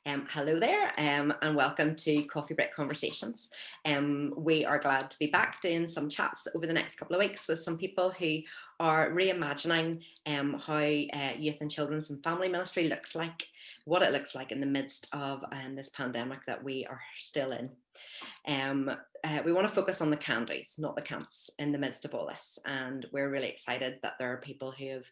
Hello there, and welcome to Coffee Break Conversations. We are glad to be back doing some chats over the next couple of weeks with some people who are reimagining how youth and children's and family ministry looks like, what it looks like in the midst of this pandemic that we are still in. We want to focus on the can-dos, not the can'ts, in the midst of all this. And we're really excited that there are people who have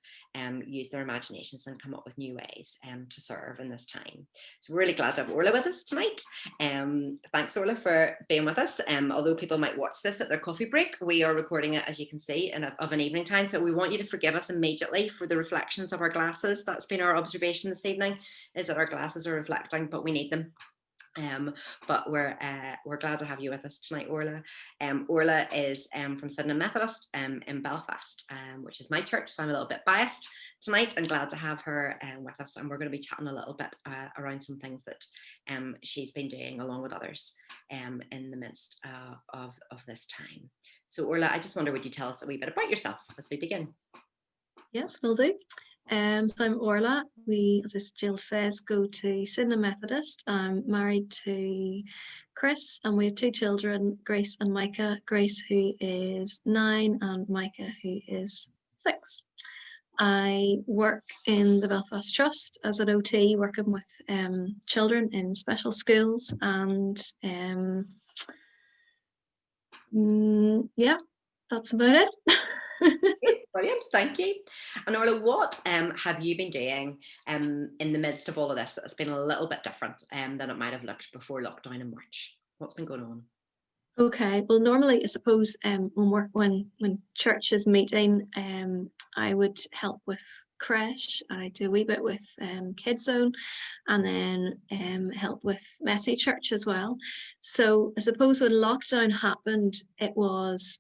used their imaginations and come up with new ways to serve in this time. So we're really glad to have Orla with us tonight. Thanks, Orla, for being with us. Although people might watch this at their coffee break, we are recording it, as you can see, of an evening time. So we want you to forgive us immediately for the reflections of our glasses. That's been our observation this evening, is that our glasses are reflecting, but we need them. But we're glad to have you with us tonight, Orla. Orla is from Sydney Methodist in Belfast, which is my church, so I'm a little bit biased tonight and glad to have her with us. And we're going to be chatting a little bit around some things that she's been doing along with others in the midst of this time. So Orla, I just wonder, would you tell us a wee bit about yourself as we begin? Yes, will do. So I'm Orla. We, as Jill says, go to Sydney Methodist. I'm married to Chris, and we have two children, Grace and Micah. Grace, who is 9, and Micah, who is 6. I work in the Belfast Trust as an OT, working with children in special schools, and yeah, that's about it. Brilliant, thank you. And Orla, what have you been doing in the midst of all of this that's been a little bit different than it might have looked before lockdown in March? What's been going on? Okay, well, normally I suppose when church is meeting, I would help with Creche. I do a wee bit with Kids Zone, and then help with Messy Church as well. So I suppose when lockdown happened, it was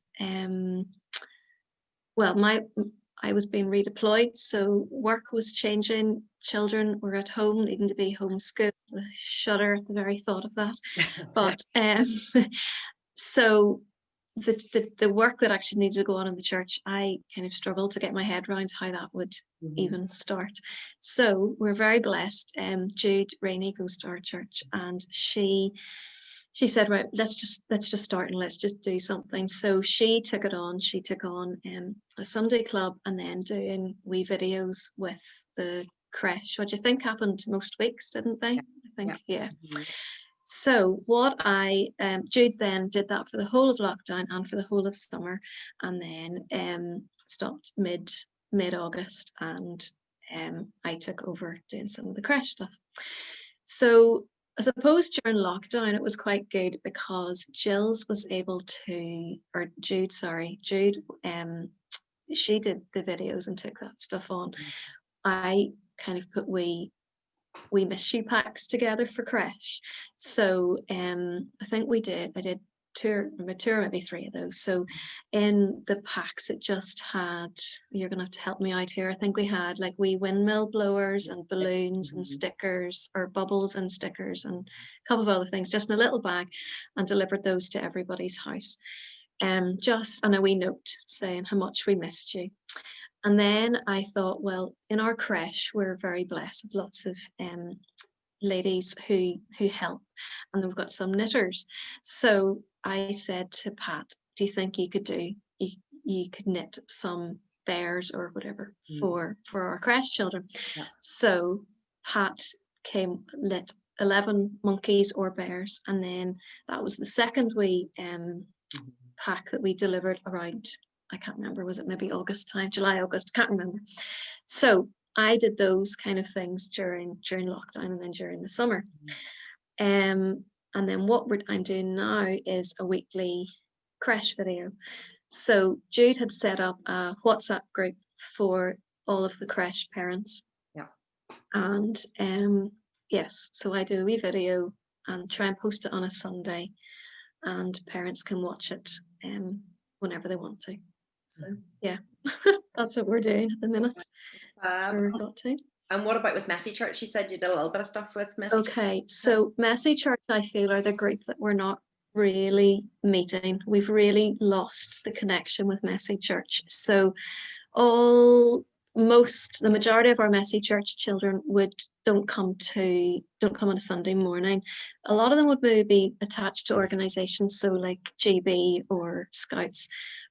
I was being redeployed, so work was changing. Children were at home, needing to be homeschooled. I shudder at the very thought of that. But so the work that actually needed to go on in the church, I kind of struggled to get my head around how that would even start. So we're very blessed. Jude Rainey goes to our church, and she said, right, let's just start and let's just do something. So she took it on. She took on a Sunday club, and then doing wee videos with the Creche, which I think happened most weeks, didn't they? I think, yeah. So what Jude then did that for the whole of lockdown and for the whole of summer, and then stopped mid-August, and I took over doing some of the Creche stuff. So I suppose during lockdown it was quite good because Jude, she did the videos and took that stuff on. I kind of put wee mystery packs together for Creche. So I think I did two or maybe 3 of those. So in the packs it just had, you're gonna have to help me out here, I think we had like wee windmill blowers and balloons and stickers, or bubbles and stickers, and a couple of other things just in a little bag, and delivered those to everybody's house. Just on a wee note saying how much we missed you. And then I thought, well, in our Creche, we're very blessed with lots of ladies who help, and we've got some knitters. So I said to Pat, do you think you could knit some bears or whatever for our Creche children? Yeah. So Pat lit 11 monkeys or bears, and then that was the second pack that we delivered around, I can't remember, was it maybe August time, July, August, can't remember. So I did those kind of things during lockdown and then during the summer. And then what I'm doing now is a weekly Creche video. So Jude had set up a WhatsApp group for all of the Creche parents. Yeah. And yes, so I do a wee video and try and post it on a Sunday, and parents can watch it whenever they want to. So yeah, that's what we're doing at the minute. That's where we've got to. And what about with Messy Church? You said you did a little bit of stuff with Messy Church. Okay, so Messy Church, I feel, are the group that we're not really meeting. We've really lost the connection with Messy Church. So the majority of our Messy Church children don't come on a Sunday morning. A lot of them would maybe be attached to organisations, so like GB or Scouts,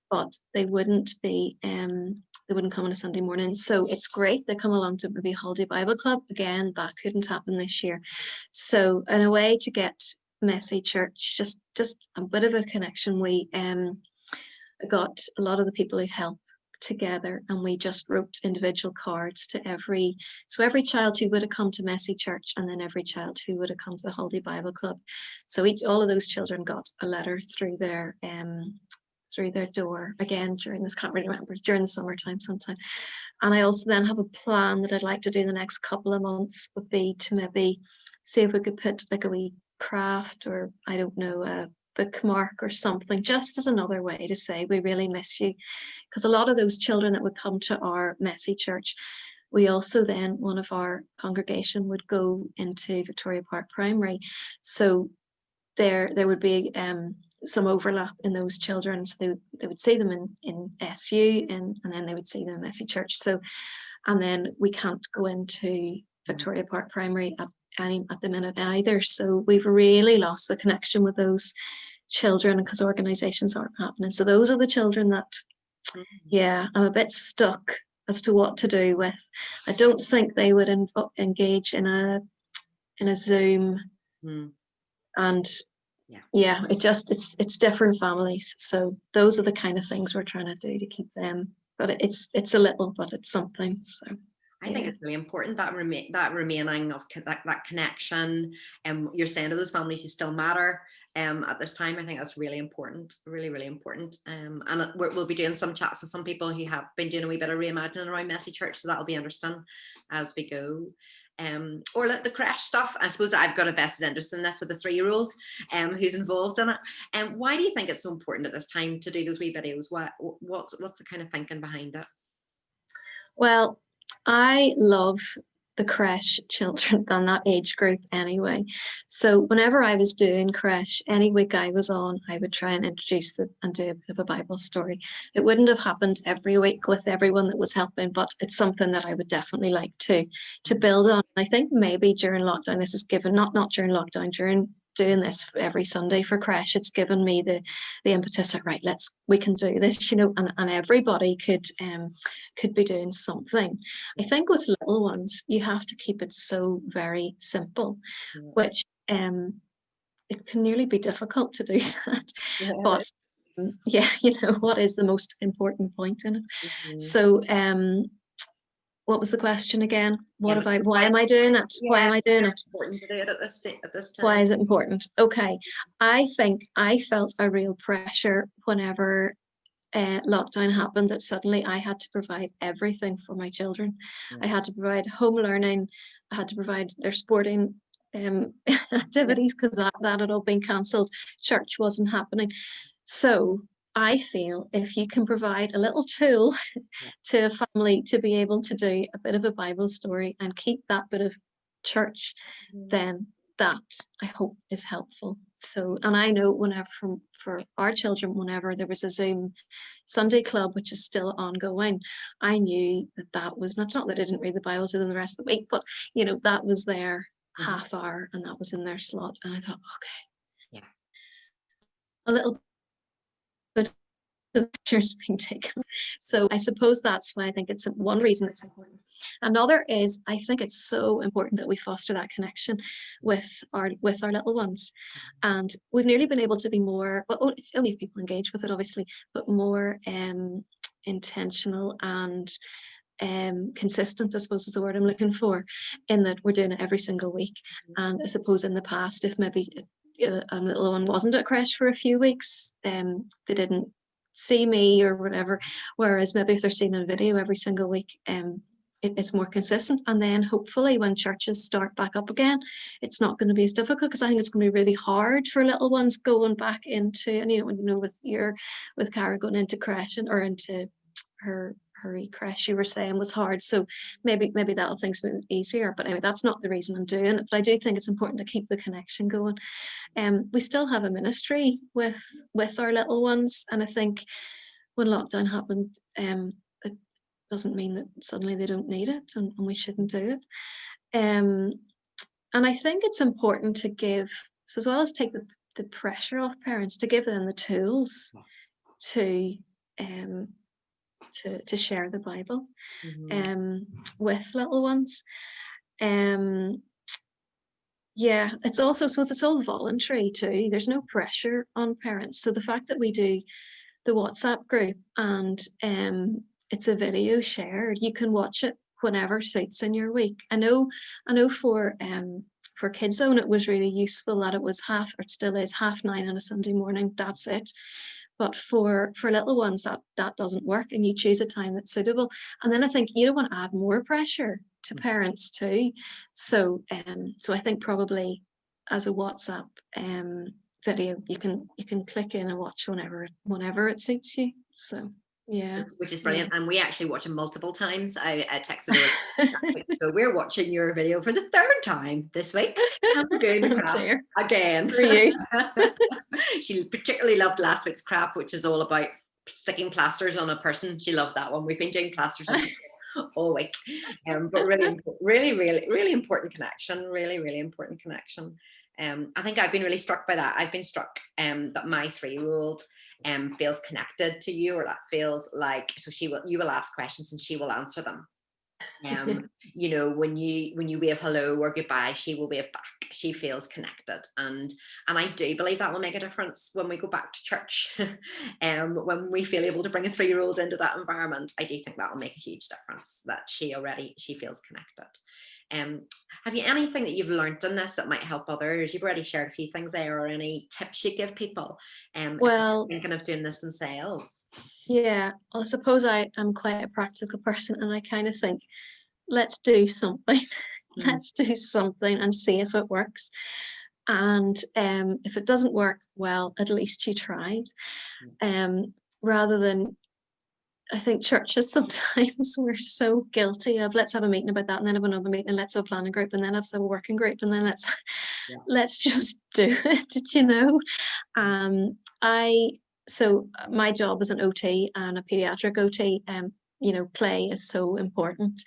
but they wouldn't come on a Sunday morning. So it's great they come along to maybe Holiday Bible Club. Again, that couldn't happen this year. So in a way to get Messy Church just a bit of a connection, we got a lot of the people who help together, and we just wrote individual cards to every child who would have come to Messy Church, and then every child who would have come to the Holiday Bible Club. So all of those children got a letter through their door, again during this, can't really remember, during the summertime sometime. And I also then have a plan that I'd like to do the next couple of months, would be to maybe see if we could put like a wee craft, or I don't know, a bookmark or something, just as another way to say we really miss you. Because a lot of those children that would come to our Messy Church, we also then, one of our congregation would go into Victoria Park Primary, so there would be some overlap in those children, so they would see them in SU, and then they would see them in Messy Church. So, and then we can't go into Victoria Park Primary at the minute either, so we've really lost the connection with those children because organisations aren't happening. So those are the children that, I'm a bit stuck as to what to do with. I don't think they would engage in a Zoom, and it's different families. So those are the kind of things we're trying to do to keep them. But it's a little, but it's something. So I think it's really important that remaining of that connection. You're saying to those families who still matter at this time. I think that's really important, really, really important. And we'll be doing some chats with some people who have been doing a wee bit of reimagining around Messy Church, so that'll be interesting as we go. Or like the creche stuff, I suppose I've got a vested interest in this with the 3-year-old who's involved in it. And why do you think it's so important at this time to do those wee videos? What's the kind of thinking behind it? Well, I love the creche children than that age group anyway. So whenever I was doing creche, any week I was on, I would try and introduce them and do a bit of a Bible story. It wouldn't have happened every week with everyone that was helping, but it's something that I would definitely like to build on. I think maybe during lockdown, this is given, not during lockdown, during doing this every Sunday for creche, it's given me the impetus of, right, we can do this, and everybody could be doing something. I think with little ones, you have to keep it so very simple, which it can nearly be difficult to do that. But what is the most important point in it? So what was the question again? Why am I doing it? Why am I doing it? Important to do it at this time. Why is it important? Okay, I think I felt a real pressure whenever lockdown happened, that suddenly I had to provide everything for my children. I had to provide home learning. I had to provide their sporting activities, because that had all been cancelled. Church wasn't happening. So I feel if you can provide a little tool to a family to be able to do a bit of a Bible story and keep that bit of church, then that I hope is helpful. So, and I know whenever for our children, whenever there was a Zoom Sunday club, which is still ongoing, I knew that was not that I didn't read the Bible to them the rest of the week, but that was their half hour, and that was in their slot. And I thought, okay, a little bit of pictures being taken. So I suppose that's why I think it's one reason it's important. Another is I think it's so important that we foster that connection with our little ones, and we've nearly been able to be more, well, it's only if people engage with it obviously, but more intentional and consistent, I suppose is the word I'm looking for, in that we're doing it every single week. And I suppose in the past, if maybe a little one wasn't at creche for a few weeks, they didn't see me or whatever, whereas maybe if they're seeing a video every single week, it's more consistent. And then hopefully when churches start back up again, it's not going to be as difficult, because I think it's going to be really hard for little ones going back into, and with Cara going into creche or into her creche, you were saying was hard, so maybe that'll things move easier. But anyway, that's not the reason I'm doing it, but I do think it's important to keep the connection going. We still have a ministry with our little ones, and I think when lockdown happened, doesn't mean that suddenly they don't need it, and we shouldn't do it. And I think it's important to give, so as well as take the pressure off parents, to give them the tools to um, to share the Bible with little ones. Yeah, it's also, so it's all voluntary too. There's no pressure on parents. So the fact that we do the WhatsApp group, and it's a video shared, you can watch it whenever suits in your week. I know for Kids Zone it was really useful that it was or it still is 9:30 on a Sunday morning. That's it. But for little ones, that doesn't work, and you choose a time that's suitable. And then I think you don't want to add more pressure to parents too. So I think probably as a WhatsApp video, you can click in and watch whenever it suits you. So yeah, which is brilliant. And we actually watch it multiple times. I texted her. So we're watching your video for the 3rd time this week, and we're doing the craft again. For you. She particularly loved last week's craft, which was all about sticking plasters on a person. She loved that one. We've been doing plasters on all week, but really important connection. Really important connection. I think I've been really struck by that. I've been struck that my 3-year-old feels connected to you, or that feels like, so you will ask questions and she will answer them. You know, when you wave hello or goodbye, she will wave back. She feels connected, and I do believe that will make a difference when we go back to church. When we feel able to bring a 3-year-old into that environment, I do think that will make a huge difference, that she feels connected. Have you anything that you've learned in this that might help others? You've already shared a few things there, or any tips you give people if they're thinking of doing this themselves? Yeah, well, I suppose I'm quite a practical person, and I kind of think, let's do something. Let's do something and see if it works. And if it doesn't work, well, at least you tried. Rather than, I think churches sometimes we're so guilty of, let's have a meeting about that, and then have another meeting, and let's have a planning group, and then have a working group, and then let's just do it, you know. So my job as an OT and a pediatric OT, you know, play is so important.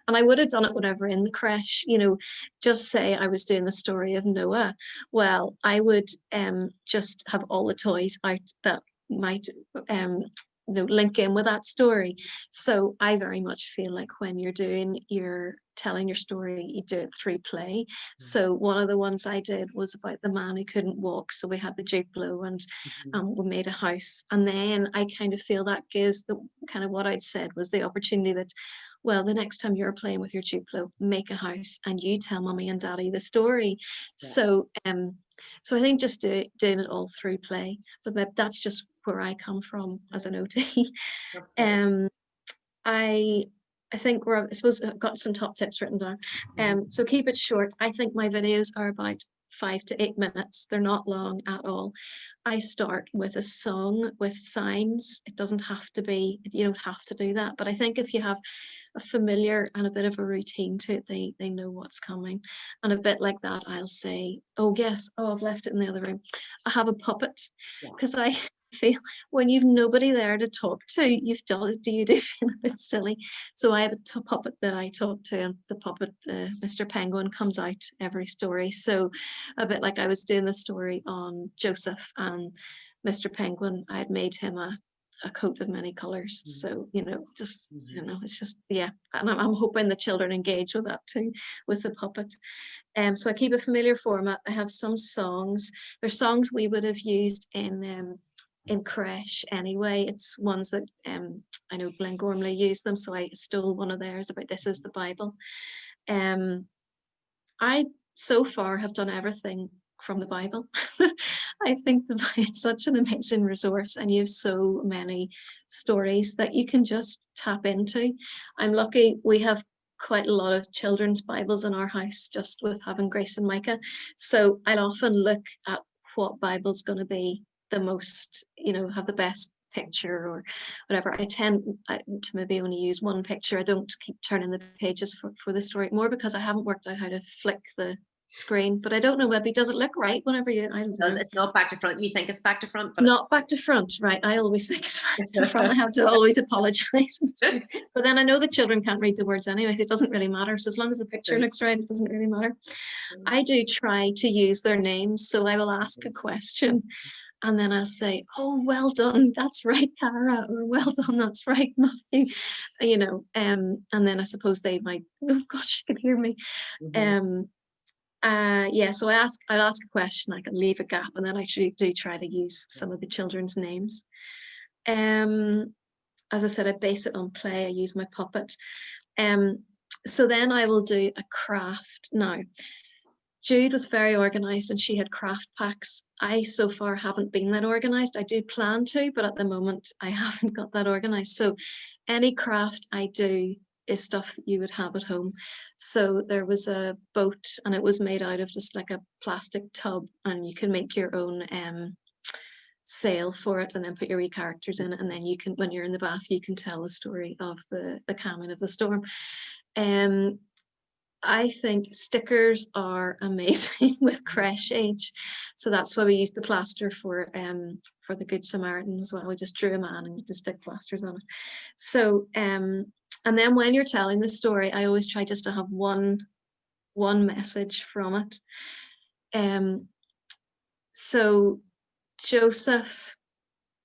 And I would have done it whatever in the creche, you know, just say I was doing the story of Noah. Well, I would just have all the toys out that might you know, link in with that story. So I very much feel like when you're telling your story, you do it through play. So one of the ones I did was about the man who couldn't walk, so we had the Duplo, and we made a house. And then I kind of feel that gives the kind of what I'd said was the opportunity that, well, the next time you're playing with your Duplo, make a house and you tell mommy and daddy the story. So I think just doing it all through play, but that's just where I come from as an OT. I think I suppose I've got some top tips written down. So keep it short. I think my videos are about 5 to 8 minutes. They're not long at all. I start with a song with signs. It doesn't have to be, you don't have to do that. But I think if you have a familiar and a bit of a routine to it, they know what's coming. And a bit like that, I'll say, oh yes, oh, I've left it in the other room. I have a puppet, because I feel when you've nobody there to talk to, you do feel a bit silly. So I have a puppet that I talk to, and the puppet, Mr. Penguin, comes out every story. So a bit like I was doing the story on Joseph and Mr. Penguin, I had made him a coat of many colors. So, you know, just, you know, it's just, yeah. And I'm hoping the children engage with that too, with the puppet. So I keep a familiar format. I have some songs. There's songs we would have used in Creche anyway. It's ones that I know Glenn Gormley used them, so I stole one of theirs about This Is the Bible. I so far have done everything from the Bible. I think it's such an amazing resource, and you have so many stories that you can just tap into. I'm lucky we have quite a lot of children's Bibles in our house, just with having Grace and Micah. So I'll often look at what Bible's going to be the most, you know, have the best picture or whatever. I tend to maybe only use one picture. I don't keep turning the pages for the story, more because I haven't worked out how to flick the screen, but I don't know, maybe does it look right whenever I don't know. It's not back to front. You think it's back to front, but Not back to front, right? I always think it's back to front. I have to always apologize. But then I know the children can't read the words anyway, so it doesn't really matter. So as long as the picture looks right, it doesn't really matter. I do try to use their names. So I will ask a question and then I'll say, oh, well done, that's right, Cara, or well done, that's right, Matthew. And then I suppose they might, oh gosh, you can hear me. So I'll ask a question, I can leave a gap, and then I do try to use some of the children's names. As I said, I base it on play. I use my puppet. So then I will do a craft. Now, Jude was very organized and she had craft packs. I so far haven't been that organized. I do plan to, but at the moment I haven't got that organized. So any craft I do is stuff that you would have at home. So there was a boat and it was made out of just like a plastic tub, and you can make your own sail for it and then put your wee characters in it, and then you can, when you're in the bath, you can tell the story of the calming of the storm. I think stickers are amazing with Creche age, so that's why we used the plaster for the Good Samaritan as well. We just drew a man and just stick plasters on it. So and then when you're telling the story, I always try just to have one message from it. So Joseph,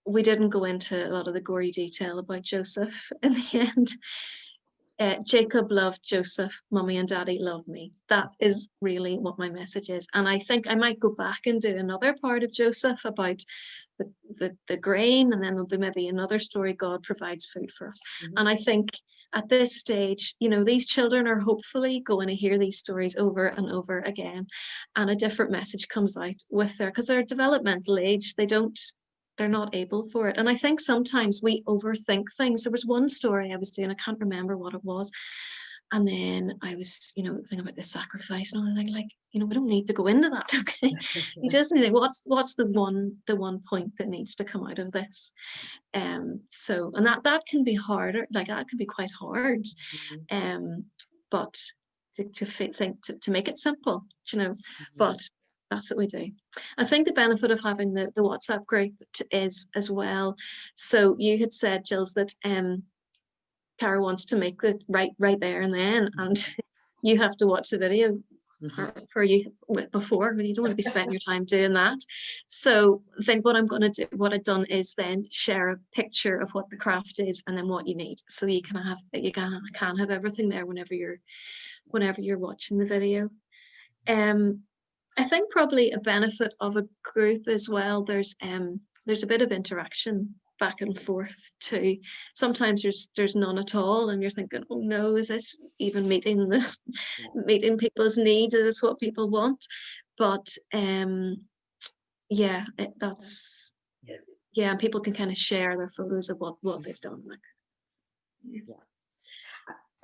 we didn't go into a lot of the gory detail about Joseph in the end. Jacob loved Joseph, Mummy and Daddy love me. That is really what my message is. And I think I might go back and do another part of Joseph about the grain, and then there'll be maybe another story, God provides food for us. And I think at this stage, these children are hopefully going to hear these stories over and over again, and a different message comes out with because they're developmental age, they're not able for it. And I think sometimes we overthink things. There was one story I was doing, I can't remember what it was. And then I was, thinking about the sacrifice, and I was like, we don't need to go into that. Okay. You just need to think, what's the one point that needs to come out of this? So, and that can be harder, like that can be quite hard. But to make it simple, but that's what we do. I think the benefit of having the WhatsApp group is as well. So you had said, Jills, that Cara wants to make it right there and then, and you have to watch the video for you before, but you don't want to be spending your time doing that. So I think what I've done is then share a picture of what the craft is and then what you need, so you can have everything there whenever you're watching the video. I think probably a benefit of a group as well, there's a bit of interaction back and forth too. Sometimes there's none at all, and you're thinking, oh no, is this even meeting people's needs? Is this what people want? But and people can kind of share their photos of what they've done.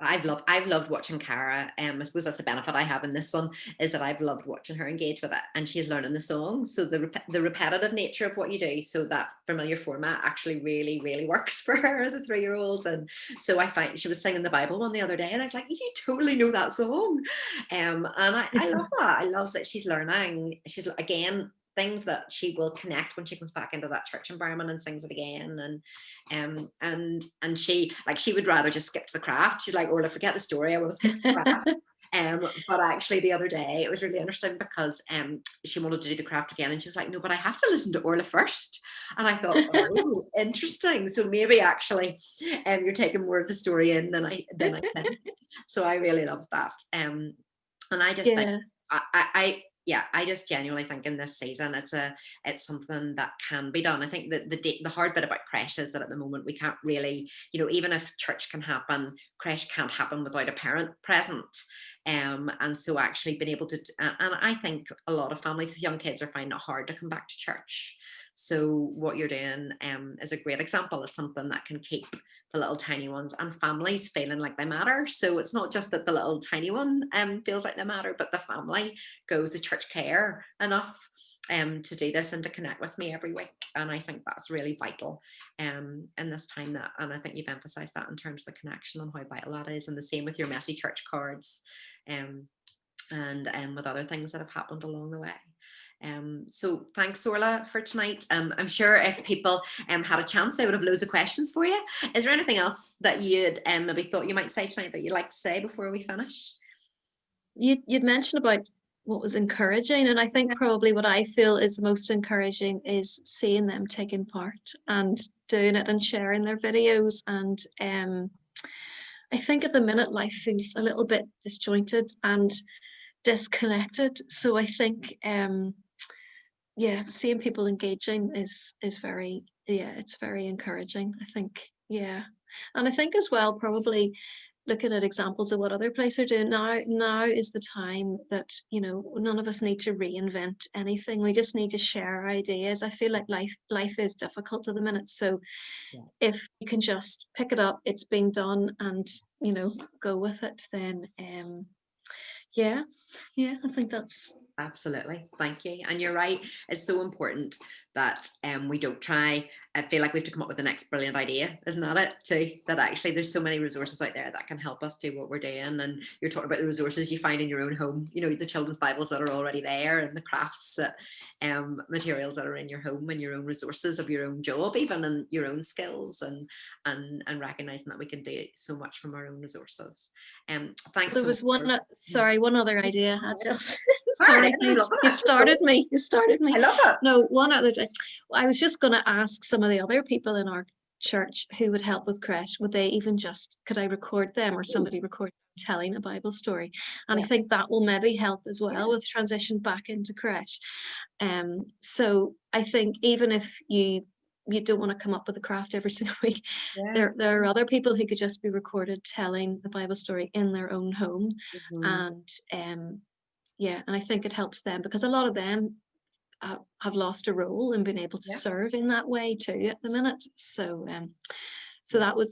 I've loved watching Cara. I suppose that's the benefit I have in this one, is that I've loved watching her engage with it, and she's learning the songs. So the repetitive nature of what you do, so that familiar format actually really, really works for her as a 3-year-old. And so I find she was singing the Bible one the other day, and I was like, you totally know that song. And I love that. I love that she's learning. She's, again, things that she will connect when she comes back into that church environment and sings it again. And she would rather just skip to the craft. She's like, Orla, forget the story, I want to skip to the craft. But actually the other day it was really interesting because she wanted to do the craft again, and she was like, no, but I have to listen to Orla first. And I thought, oh, interesting. So maybe actually you're taking more of the story in than I think. So I really love that. And I just think I just genuinely think in this season it's something that can be done. I think that the hard bit about Creche is that at the moment we can't really, even if church can happen, Creche can't happen without a parent present. And so actually being able to, and I think a lot of families with young kids are finding it hard to come back to church. So what you're doing is a great example of something that can keep the little tiny ones and families feeling like they matter. So it's not just that the little tiny one feels like they matter, but the family goes to church care enough to do this and to connect with me every week. And I think that's really vital in this time, and I think you've emphasized that in terms of the connection and how vital that is. And the same with your messy church cards. and with other things that have happened along the way. So thanks, Orla, for tonight. I'm sure if people had a chance, they would have loads of questions for you. Is there anything else that you'd maybe thought you might say tonight that you'd like to say before we finish? You'd mentioned about what was encouraging, and I think probably what I feel is the most encouraging is seeing them taking part and doing it and sharing their videos. And I think at the minute life feels a little bit disjointed and disconnected. So I think seeing people engaging is very, it's very encouraging, I think. And I think as well, probably looking at examples of what other places are doing now is the time that, you know, none of us need to reinvent anything. We just need to share ideas. I feel like life is difficult at the minute, so if you can just pick it up, it's been done, and, you know, go with it, then I think that's Absolutely. Thank you. And you're right. It's so important that we don't try. I feel like we have to come up with the next brilliant idea, isn't that it too? That actually there's so many resources out there that can help us do what we're doing. And you're talking about the resources you find in your own home, you know, the children's Bibles that are already there, and the crafts that materials that are in your home, and your own resources of your own job, even, and your own skills, and recognizing that we can do so much from our own resources. Thanks there so was much. one other idea I had, Jill. Sorry, Sorry, you started me. You started me. I love it. No, one other thing. I was just going to ask some of the other people in our church who would help with Creche. Would they even could I record them, or somebody record telling a Bible story? And I think that will maybe help as well with transition back into Creche. So I think even if you don't want to come up with a craft every single week, there are other people who could just be recorded telling the Bible story in their own home. And and I think it helps them, because a lot of them have lost a role and been able to serve in that way too at the minute. So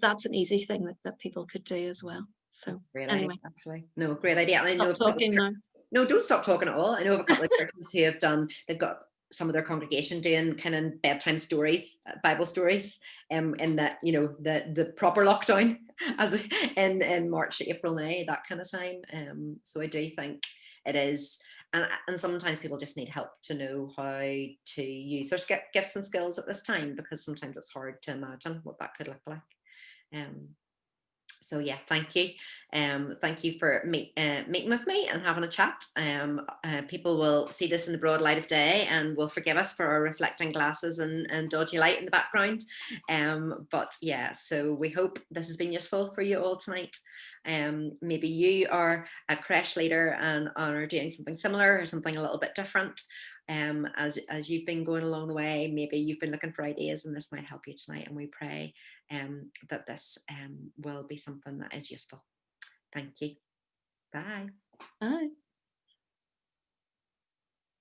that's an easy thing that people could do as well. So great anyway, idea, actually. No, great idea. And I know stop talking now. no, don't stop talking at all. I know of a couple of churches who have they've got some of their congregation doing kind of bedtime stories, Bible stories, in that, you know, the proper lockdown, as in March, April, May, that kind of time. So I do think it is, and sometimes people just need help to know how to use their gifts and skills at this time, because sometimes it's hard to imagine what that could look like. So yeah, thank you. Thank you for meeting with me and having a chat. People will see this in the broad light of day and will forgive us for our reflecting glasses and dodgy light in the background. But yeah, so we hope this has been useful for you all tonight. Maybe you are a creche leader and are doing something similar or something a little bit different. As you've been going along the way, maybe you've been looking for ideas, and this might help you tonight, and we pray that this will be something that is useful. Thank you. Bye. Bye.